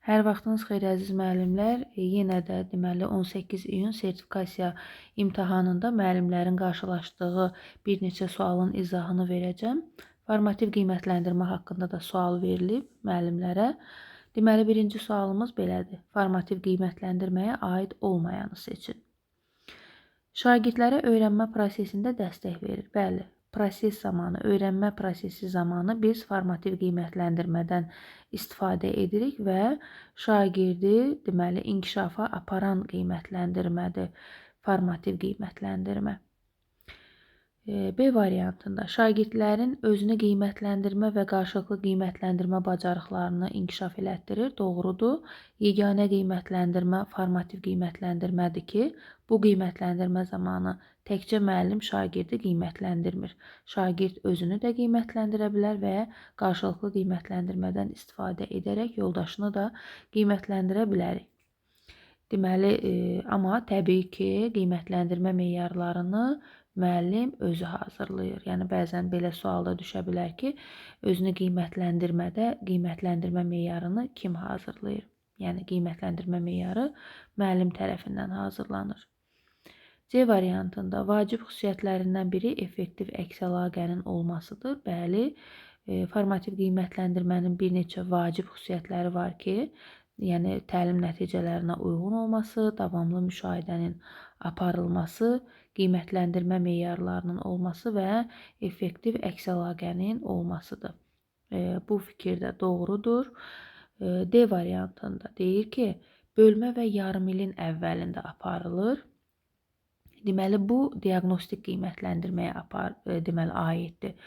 Hər vaxtınız xeyir əziz müəllimlər. Yenə də deməli 18 iyun sertifikasiya imtahanında müəllimlərin qarşılaşdığı bir neçə sualın izahını verəcəm. Formativ qiymətləndirmə haqqında da sual verilib müəllimlərə. Deməli birinci sualımız belədir. Formativ qiymətləndirməyə aid olmayanı seçin. Şagirdlərə öyrənmə prosesində dəstək verir. Bəli, proses zamanı, öyrənmə prosesi zamanı biz formativ qiymətləndirmədən istifadə edirik və şagirdi deməli inkişafa aparan qiymətləndirmədir formativ qiymətləndirmə. B variantında şagirdlərin özünü qiymətləndirmə və qarşılıqlı qiymətləndirmə bacarıqlarını inkişaf elətdirir. Doğrudur. Yeganə qiymətləndirmə formativ qiymətləndirmədir ki, bu qiymətləndirmə zamanı təkcə müəllim şagirdi qiymətləndirmir. Şagird özünü də qiymətləndirə bilər və qarşılıqlı qiymətləndirmədən istifadə edərək yoldaşını da qiymətləndirə bilərik. Deməli, amma təbii ki, qiymətləndirmə meyarlarını müəllim özü hazırlayır. Yəni, bəzən belə sualda düşə bilər ki, özünü qiymətləndirmədə qiymətləndirmə meyarını kim hazırlayır? Yəni, qiymətləndirmə meyarı müəllim tərəfindən hazırlanır. C variantında vacib xüsusiyyətlərindən biri effektiv əks əlaqənin olmasıdır. Bəli, formativ qiymətləndirmənin bir neçə vacib xüsusiyyətləri var ki, yəni təlim nəticələrinə uyğun olması, davamlı müşahidənin aparılması, qiymətləndirmə meyarlarının olması və effektiv əks əlaqənin olmasıdır. Bu fikir də doğrudur. D variantında deyir ki, bölmə və yarım ilin əvvəlində aparılır. Deməli, bu diaqnostik qiymətləndirməyə aiddir.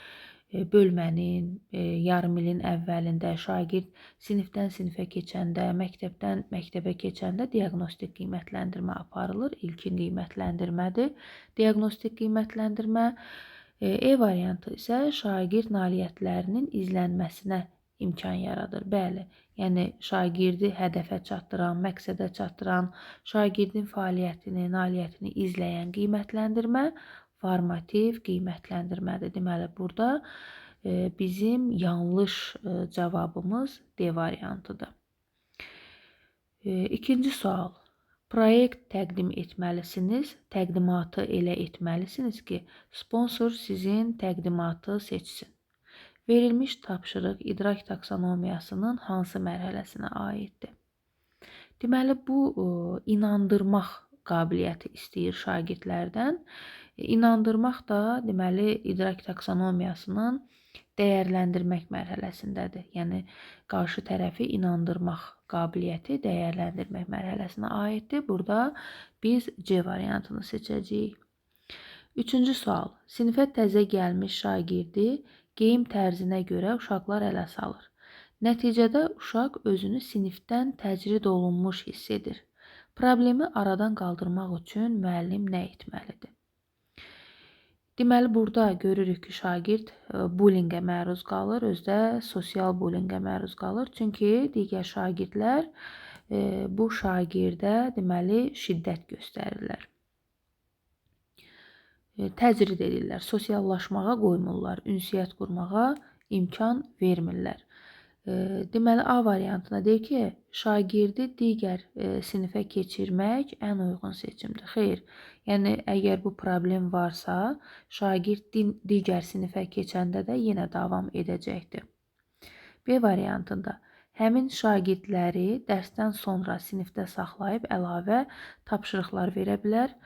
Bölmənin, yarım ilin əvvəlində şagird sinifdən sinifə keçəndə, məktəbdən məktəbə keçəndə diaqnostik qiymətləndirmə aparılır. İlkin qiymətləndirmədir. Diaqnostik qiymətləndirmə. E variantı isə şagird nailiyyətlərinin izlənməsinə imkan yaradır. Bəli, yəni şagirdi hədəfə çatdıran, məqsədə çatdıran, şagirdin fəaliyyətini, nailiyyətini izləyən qiymətləndirmə formativ qiymətləndirmədir. Deməli, burada bizim yanlış cavabımız D variantıdır. İkinci sual. Proyekt təqdim etməlisiniz, təqdimatı elə etməlisiniz ki, sponsor sizin təqdimatı seçsin. Verilmiş tapşırıq idrak taksonomiyasının hansı mərhələsinə aiddir? Deməli, bu inandırmaq qabiliyyəti istəyir şagirdlərdən. İnandırmaq da, deməli, idrak taksonomiyasının dəyərləndirmək mərhələsindədir. Yəni, qarşı tərəfi inandırmaq qabiliyyəti dəyərləndirmək mərhələsinə aiddir. Burada biz C variantını seçəcəyik. Üçüncü sual. Sinifə təzə gəlmiş şagirdi geyim tərzinə görə uşaqlar ələ salır. Nəticədə uşaq özünü sinifdən təcrid olunmuş hiss edir. Problemi aradan qaldırmaq üçün müəllim nə etməlidir? Deməli, burada görürük ki, şagird bullyingə məruz qalır, özü də sosial bullyingə məruz qalır. Çünki digər şagirdlər bu şagirdə deməli şiddət göstərirlər. Təcrid edirlər, sosiallaşmağa qoymurlar, ünsiyyət qurmağa imkan vermirlər. Deməli, A variantına deyir ki, şagirdi digər sinifə keçirmək ən uyğun seçimdir. Xeyr, yəni əgər bu problem varsa, şagird digər sinifə keçəndə də yenə davam edəcəkdir. B variantında həmin şagirdləri dərsdən sonra sinifdə saxlayıb əlavə tapşırıqlar verə bilər.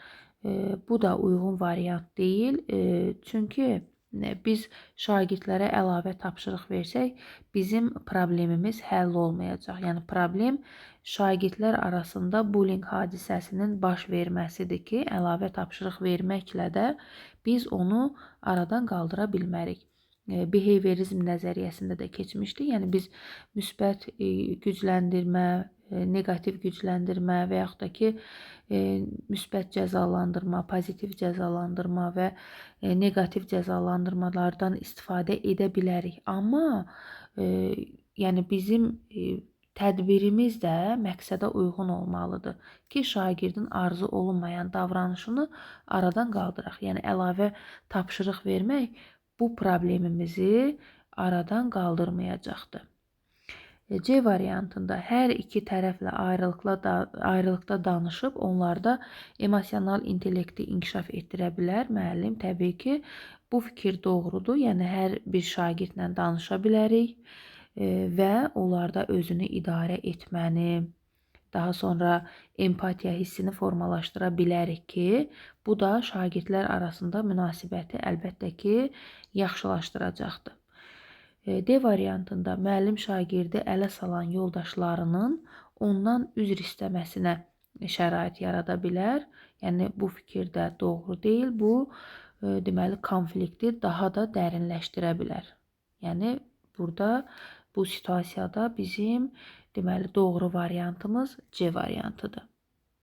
Bu da uyğun variant deyil, çünki biz şagirdlərə əlavə tapşırıq versək, bizim problemimiz həll olmayacaq. Yəni, problem şagirdlər arasında bullying hadisəsinin baş verməsidir ki, əlavə tapşırıq verməklə də biz onu aradan qaldıra bilmərik. Behaviorizm nəzəriyyəsində də keçmişdik. Yəni, biz müsbət gücləndirmə, negativ gücləndirmə və yaxud da ki, müsbət cəzalandırma, pozitiv cəzalandırma və negativ cəzalandırmalardan istifadə edə bilərik. Amma yəni bizim tədbirimiz də məqsədə uyğun olmalıdır ki, şagirdin arzu olunmayan davranışını aradan qaldıraq. Yəni, əlavə tapşırıq vermək bu problemimizi aradan qaldırmayacaqdır. C variantında hər iki tərəflə ayrılıqda danışıb onlarda emosional intellekti inkişaf etdirə bilər müəllim. Təbii ki, bu fikir doğrudur. Yəni hər bir şagirdlə danışa bilərik və onlarda özünü idarə etməni, daha sonra empatiya hissini formalaşdıra bilərik ki, bu da şagirdlər arasında münasibəti əlbəttə ki, yaxşılaşdıracaqdır. D variantında müəllim şagirdi ələ salan yoldaşlarının ondan üzr istəməsinə şərait yarada bilər. Yəni bu fikir də doğru deyil. Bu deməli konflikti daha da dərinləşdirə bilər. Yəni burada bu situasiyada bizim deməli doğru variantımız C variantıdır.